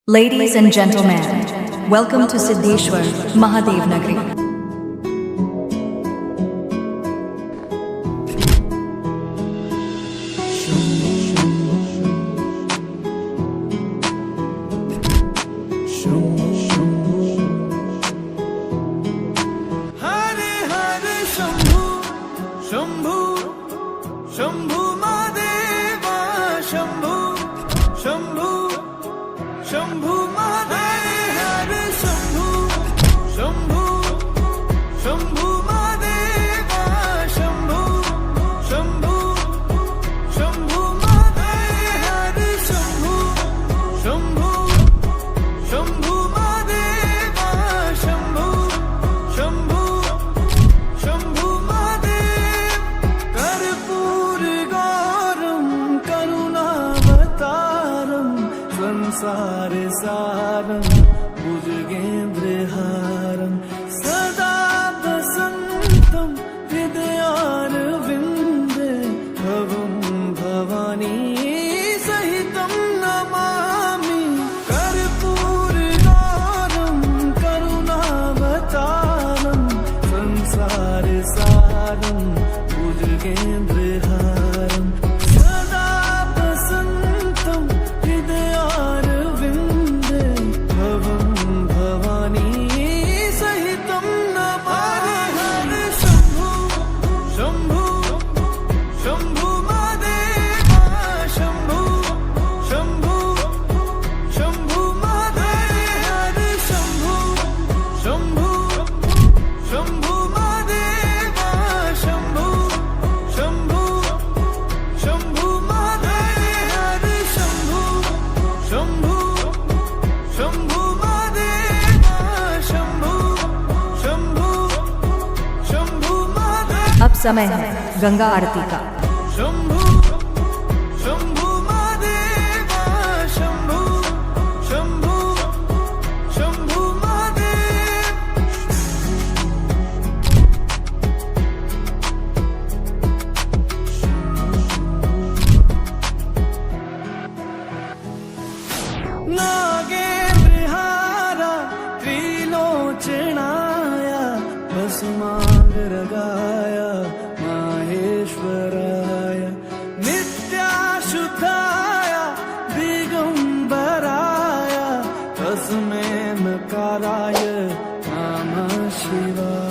Ladies and gentlemen, welcome to Siddheshwar, Mahadev Nagari. Hare Hare Shambhu Shambhu Shambhu Mahadeva Shambhu Shambhu Shambhu Mahadev हरे शंभु शंभु शंभु महादेवा शंभु शंभु शंभु महादेव हरे शंभु शंभु शंभु महादेवा शंभु शंभु शंभु महादेव कर्पूर गौरम करुणावतारम संसार सारम भुजगेन्द्रहारम सदा वसंतम हृदयारविंदे भवं भवानी सहितं नमामि कर्पूर गौरम करुणावतारम संसार सारम भुजगेन्द्रहारम सदा वसंतम हृदयारविंदे भवं भवानी सहितं नमामि हरे शंभु शंभु शंभु महादेवा शंभु शंभु शंभु महादेव हरे शंभु शंभु शंभु महादेवा शंभु शंभु शंभु महादेव हरे शंभु शंभु शंभु महादेवा शंभु शंभु शंभु महादेव अब समय है गंगा आरती का। शंभु शंभु महादेवा शंभु शंभु शंभु महादेव नागेन्द्रहारा त्रिलोचनाय भस्मांगरगाय माहेश्वराय नित्याशुद्धाय दिगंबराय तस्मै नकाराय नमः शिवाय।